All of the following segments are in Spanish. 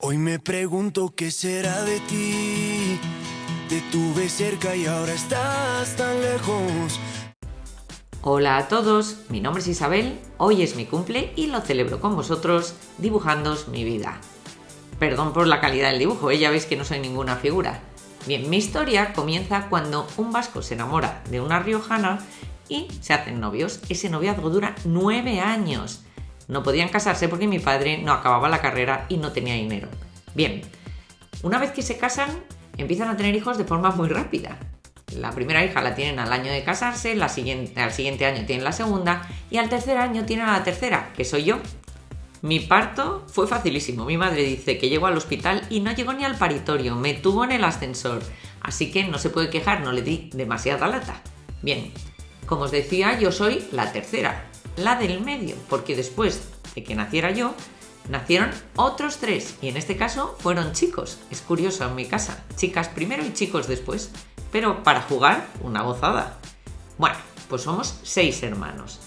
Hoy me pregunto qué será de ti. Te tuve cerca y ahora estás tan lejos. Hola a todos, mi nombre es Isabel, hoy es mi cumple y lo celebro con vosotros dibujándoos mi vida. Perdón por la calidad del dibujo, ya veis que no soy ninguna figura. Bien, mi historia comienza cuando un vasco se enamora de una riojana y se hacen novios. Ese noviazgo dura 9 años. No podían casarse porque mi padre no acababa la carrera y no tenía dinero. Bien, una vez que se casan, empiezan a tener hijos de forma muy rápida. La primera hija la tienen al año de casarse, al siguiente año tienen la segunda y al tercer año tienen a la tercera, que soy yo. Mi parto fue facilísimo. Mi madre dice que llegó al hospital y no llegó ni al paritorio, me tuvo en el ascensor. Así que no se puede quejar, no le di demasiada lata. Bien, como os decía, yo soy la tercera, la del medio, porque después de que naciera yo, nacieron otros 3 y en este caso fueron chicos. Es curioso en mi casa, chicas primero y chicos después, pero para jugar una gozada. Bueno, pues somos 6 hermanos.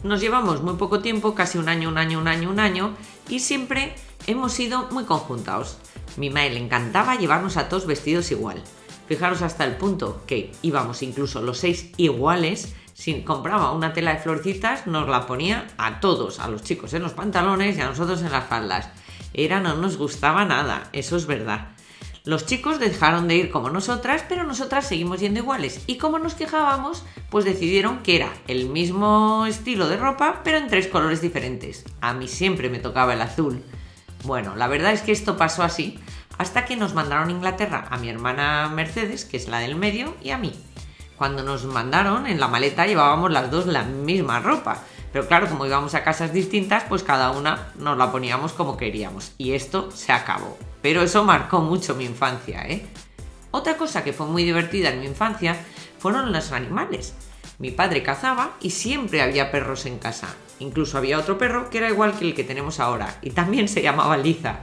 Nos llevamos muy poco tiempo, casi un año, y siempre hemos sido muy conjuntados. Mi madre le encantaba llevarnos a todos vestidos igual. Fijaros hasta el punto que íbamos incluso los 6 iguales. Si compraba una tela de florecitas, nos la ponía a todos, a los chicos en los pantalones y a nosotros en las faldas. No nos gustaba nada, eso es verdad. Los chicos dejaron de ir como nosotras, pero nosotras seguimos yendo iguales. Y como nos quejábamos, pues decidieron que era el mismo estilo de ropa, pero en 3 colores diferentes. A mí siempre me tocaba el azul. Bueno, la verdad es que esto pasó así, hasta que nos mandaron a Inglaterra a mi hermana Mercedes, que es la del medio, y a mí. Cuando nos mandaron, en la maleta llevábamos las dos la misma ropa. Pero claro, como íbamos a casas distintas, pues cada una nos la poníamos como queríamos. Y esto se acabó. Pero eso marcó mucho mi infancia, ¿eh? Otra cosa que fue muy divertida en mi infancia fueron los animales. Mi padre cazaba y siempre había perros en casa. Incluso había otro perro que era igual que el que tenemos ahora y también se llamaba Liza.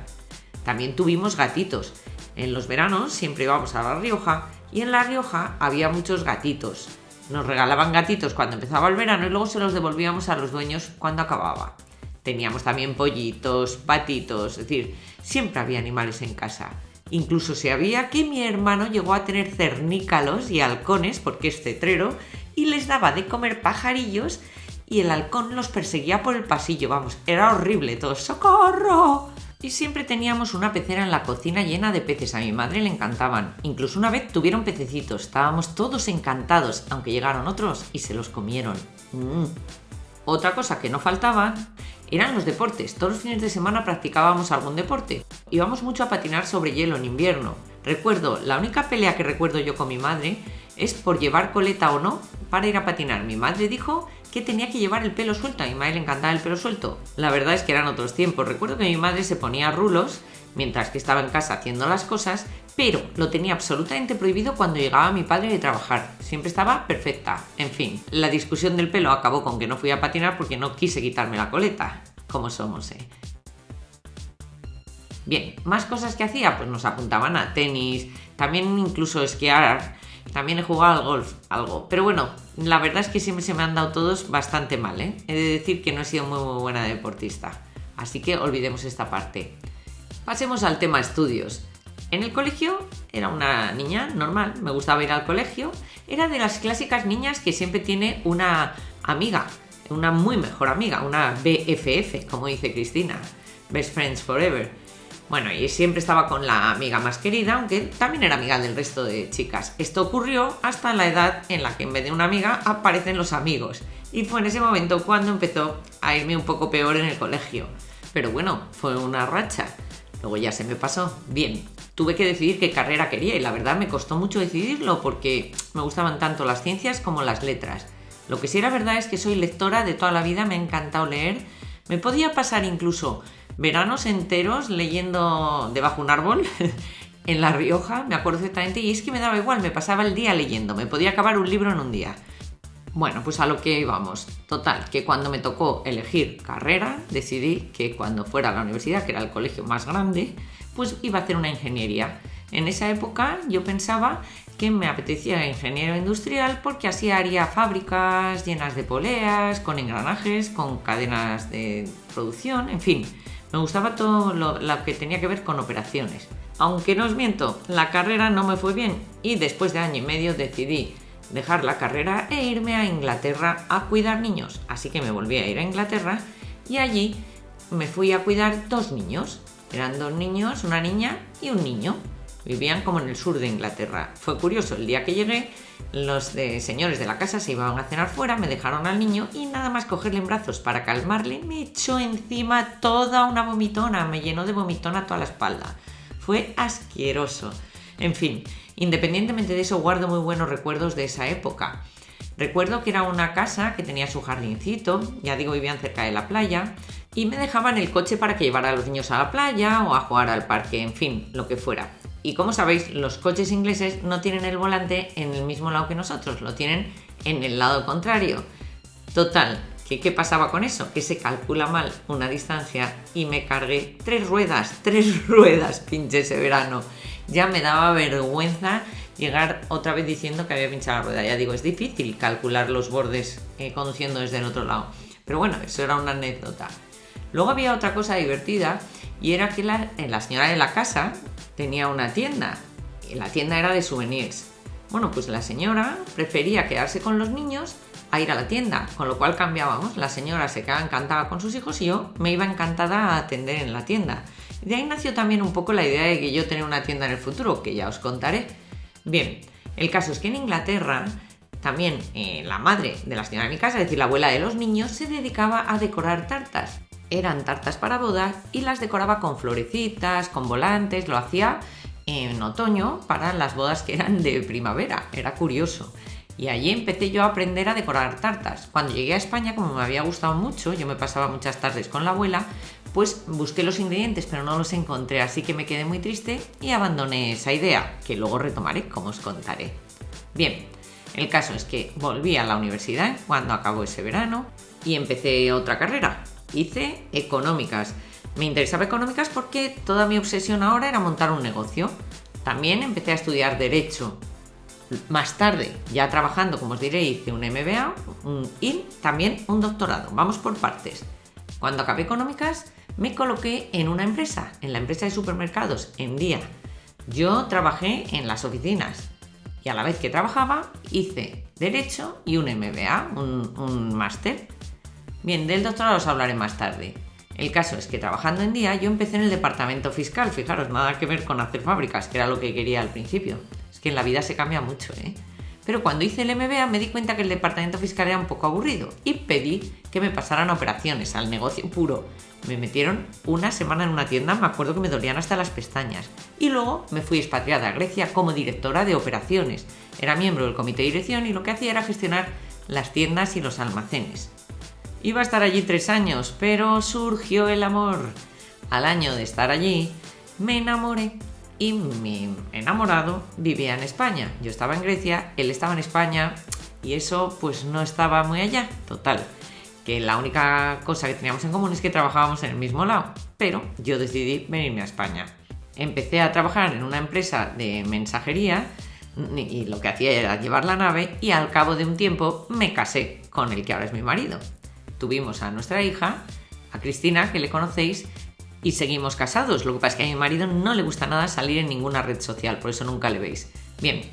También tuvimos gatitos. En los veranos siempre íbamos a La Rioja y en La Rioja había muchos gatitos. Nos regalaban gatitos cuando empezaba el verano y luego se los devolvíamos a los dueños cuando acababa. Teníamos también pollitos, patitos, es decir, siempre había animales en casa. Incluso se sabía que mi hermano llegó a tener cernícalos y halcones, porque es cetrero, y les daba de comer pajarillos y el halcón los perseguía por el pasillo. Vamos, era horrible todo. ¡Socorro! Y siempre teníamos una pecera en la cocina llena de peces. A mi madre le encantaban. Incluso una vez tuvieron pececitos. Estábamos todos encantados, aunque llegaron otros y se los comieron. Otra cosa que no faltaba eran los deportes. Todos los fines de semana practicábamos algún deporte. Íbamos mucho a patinar sobre hielo en invierno. La única pelea que recuerdo yo con mi madre es por llevar coleta o no para ir a patinar. Mi madre dijo que tenía que llevar el pelo suelto. A mi madre le encantaba el pelo suelto. La verdad es que eran otros tiempos. Recuerdo que mi madre se ponía rulos mientras que estaba en casa haciendo las cosas, pero lo tenía absolutamente prohibido cuando llegaba mi padre de trabajar. Siempre estaba perfecta. En fin, la discusión del pelo acabó con que no fui a patinar porque no quise quitarme la coleta. Como somos, ¿eh? Bien, más cosas que hacía, pues nos apuntaban a tenis, también incluso esquiar, también he jugado al golf, algo. Pero bueno, la verdad es que siempre se me han dado todos bastante mal, ¿eh? He de decir que no he sido muy buena deportista. Así que olvidemos esta parte. Pasemos al tema estudios. En el colegio era una niña normal, me gustaba ir al colegio. Era de las clásicas niñas que siempre tiene una amiga, una muy mejor amiga, una BFF, como dice Cristina, Best Friends Forever. Bueno, y siempre estaba con la amiga más querida, aunque también era amiga del resto de chicas. Esto ocurrió hasta la edad en la que en vez de una amiga aparecen los amigos. Y fue en ese momento cuando empezó a irme un poco peor en el colegio. Pero bueno, fue una racha. Luego ya se me pasó. Bien, tuve que decidir qué carrera quería y la verdad me costó mucho decidirlo porque me gustaban tanto las ciencias como las letras. Lo que sí era verdad es que soy lectora de toda la vida, me ha encantado leer. Me podía pasar incluso veranos enteros leyendo debajo de un árbol en La Rioja, me acuerdo perfectamente, y es que me daba igual, me pasaba el día leyendo, me podía acabar un libro en un día. Bueno, pues a lo que íbamos. Total, que cuando me tocó elegir carrera, decidí que cuando fuera a la universidad, que era el colegio más grande, pues iba a hacer una ingeniería. En esa época yo pensaba que me apetecía ingeniero industrial porque así haría fábricas llenas de poleas, con engranajes, con cadenas de producción, en fin. Me gustaba todo lo que tenía que ver con operaciones. Aunque no os miento, la carrera no me fue bien y después de año y medio decidí dejar la carrera e irme a Inglaterra a cuidar niños. Así que me volví a ir a Inglaterra y allí me fui a cuidar 2 niños. Eran 2 niños, una niña y un niño. Vivían como en el sur de Inglaterra. Fue curioso, el día que llegué, los señores de la casa se iban a cenar fuera, me dejaron al niño y nada más cogerle en brazos para calmarle, me echó encima toda una vomitona, me llenó de vomitona toda la espalda. Fue asqueroso. En fin, independientemente de eso, guardo muy buenos recuerdos de esa época. Recuerdo que era una casa que tenía su jardincito, ya digo, vivían cerca de la playa, y me dejaban el coche para que llevara a los niños a la playa o a jugar al parque, en fin, lo que fuera. Y como sabéis, los coches ingleses no tienen el volante en el mismo lado que nosotros, lo tienen en el lado contrario. Total, ¿qué pasaba con eso? Que se calcula mal una distancia y me cargué 3 ruedas pinché ese verano. Ya me daba vergüenza llegar otra vez diciendo que había pinchado la rueda. Ya digo, es difícil calcular los bordes conduciendo desde el otro lado. Pero bueno, eso era una anécdota. Luego había otra cosa divertida y era que la señora de la casa tenía una tienda y la tienda era de souvenirs. Bueno, pues la señora prefería quedarse con los niños a ir a la tienda, con lo cual cambiábamos. La señora se quedaba encantada con sus hijos y yo me iba encantada a atender en la tienda. De ahí nació también un poco la idea de que yo tenía una tienda en el futuro, que ya os contaré. Bien, el caso es que en Inglaterra también la madre de la señora de mi casa, es decir, la abuela de los niños, se dedicaba a decorar tartas. Eran tartas para bodas y las decoraba con florecitas, con volantes, lo hacía en otoño para las bodas que eran de primavera, era curioso. Y allí empecé yo a aprender a decorar tartas. Cuando llegué a España, como me había gustado mucho, yo me pasaba muchas tardes con la abuela, pues busqué los ingredientes pero no los encontré, así que me quedé muy triste y abandoné esa idea, que luego retomaré, como os contaré. Bien, el caso es que volví a la universidad cuando acabó ese verano y empecé otra carrera. Hice económicas. Me interesaba económicas porque toda mi obsesión ahora era montar un negocio. También empecé a estudiar Derecho. Más tarde, ya trabajando, como os diré, hice un MBA y también un doctorado. Vamos por partes. Cuando acabé económicas, me coloqué en una empresa, en la empresa de supermercados, en Día. Yo trabajé en las oficinas y a la vez que trabajaba, hice Derecho y un MBA, un máster. Bien, del doctorado os hablaré más tarde. El caso es que trabajando en Día yo empecé en el departamento fiscal, fijaros, nada que ver con hacer fábricas, que era lo que quería al principio. Es que en la vida se cambia mucho, ¿eh? Pero cuando hice el MBA me di cuenta que el departamento fiscal era un poco aburrido y pedí que me pasaran a operaciones, al negocio puro. Me metieron una semana en una tienda, me acuerdo que me dolían hasta las pestañas. Y luego me fui expatriada a Grecia como directora de operaciones. Era miembro del comité de dirección y lo que hacía era gestionar las tiendas y los almacenes. Iba a estar allí 3 años, pero surgió el amor. Al año de estar allí, me enamoré y mi enamorado vivía en España. Yo estaba en Grecia, él estaba en España y eso pues no estaba muy allá. Total, que la única cosa que teníamos en común es que trabajábamos en el mismo lado, pero yo decidí venirme a España. Empecé a trabajar en una empresa de mensajería y lo que hacía era llevar la nave y al cabo de un tiempo me casé con el que ahora es mi marido. Tuvimos a nuestra hija, a Cristina, que le conocéis, y seguimos casados. Lo que pasa es que a mi marido no le gusta nada salir en ninguna red social, por eso nunca le veis. Bien,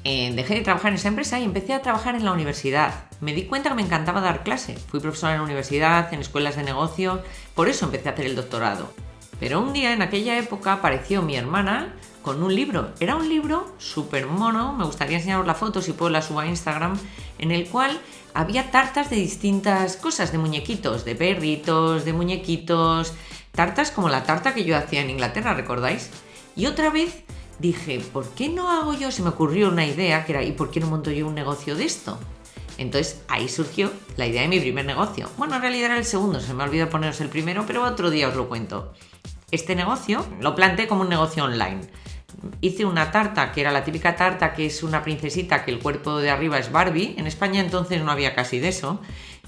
dejé de trabajar en esa empresa y empecé a trabajar en la universidad. Me di cuenta que me encantaba dar clase. Fui profesora en la universidad, en escuelas de negocio, por eso empecé a hacer el doctorado. Pero un día, en aquella época, apareció mi hermana con un libro. Era un libro súper mono, me gustaría enseñaros la foto si puedo la subo a Instagram, en el cual había tartas de distintas cosas, de muñequitos, de perritos, de muñequitos, tartas como la tarta que yo hacía en Inglaterra, ¿recordáis? Y otra vez dije, ¿por qué no hago yo? Se me ocurrió una idea que era, ¿y por qué no monto yo un negocio de esto? Entonces ahí surgió la idea de mi primer negocio. Bueno, en realidad era el segundo, se me olvidó poneros el primero, pero otro día os lo cuento. Este negocio lo planteé como un negocio online. Hice una tarta que era la típica tarta que es una princesita que el cuerpo de arriba es Barbie. En España entonces no había casi de eso.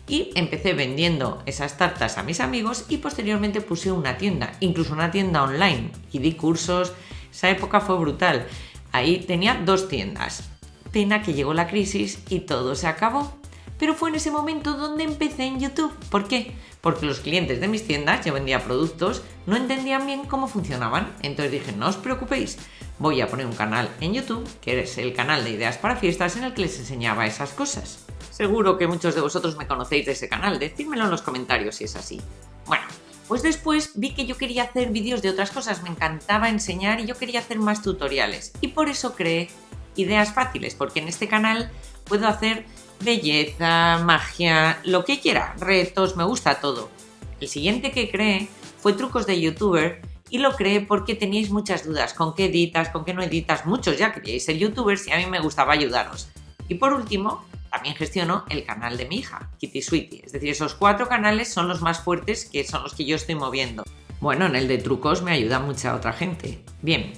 Y empecé vendiendo esas tartas a mis amigos y posteriormente puse una tienda, incluso una tienda online. Y di cursos. Esa época fue brutal. Ahí tenía 2 tiendas. Pena que llegó la crisis y todo se acabó. Pero fue en ese momento donde empecé en YouTube. ¿Por qué? Porque los clientes de mis tiendas, yo vendía productos, no entendían bien cómo funcionaban. Entonces dije, no os preocupéis, voy a poner un canal en YouTube, que es el canal de Ideas para Fiestas, en el que les enseñaba esas cosas. Seguro que muchos de vosotros me conocéis de ese canal, decídmelo en los comentarios si es así. Bueno, pues después vi que yo quería hacer vídeos de otras cosas, me encantaba enseñar y yo quería hacer más tutoriales. Y por eso creé Ideas Fáciles, porque en este canal puedo hacer belleza, magia, lo que quiera, retos, me gusta todo. El siguiente que creé fue trucos de youtuber y lo creé porque teníais muchas dudas, con qué editas, con qué no editas, muchos ya queríais ser youtubers y a mí me gustaba ayudaros. Y por último, también gestiono el canal de mi hija, Kitty Sweetie, es decir, esos 4 canales son los más fuertes, que son los que yo estoy moviendo. Bueno, en el de trucos me ayuda mucha otra gente. Bien.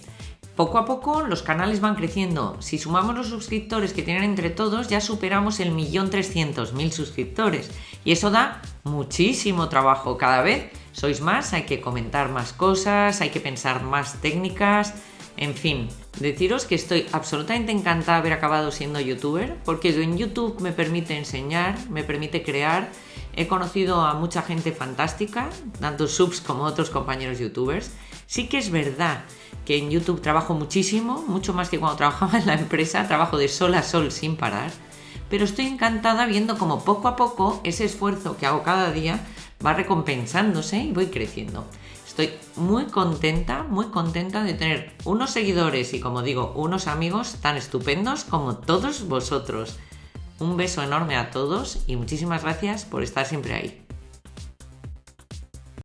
Poco a poco los canales van creciendo. Si sumamos los suscriptores que tienen entre todos, ya superamos el 1.300.000 suscriptores. Y eso da muchísimo trabajo. Cada vez sois más, hay que comentar más cosas, hay que pensar más técnicas. En fin, deciros que estoy absolutamente encantada de haber acabado siendo youtuber, porque en YouTube me permite enseñar, me permite crear. He conocido a mucha gente fantástica, tanto subs como otros compañeros youtubers. Sí que es verdad que en YouTube trabajo muchísimo, mucho más que cuando trabajaba en la empresa, trabajo de sol a sol sin parar, pero estoy encantada viendo cómo poco a poco ese esfuerzo que hago cada día va recompensándose y voy creciendo. Estoy muy contenta de tener unos seguidores y, como digo, unos amigos tan estupendos como todos vosotros. Un beso enorme a todos y muchísimas gracias por estar siempre ahí.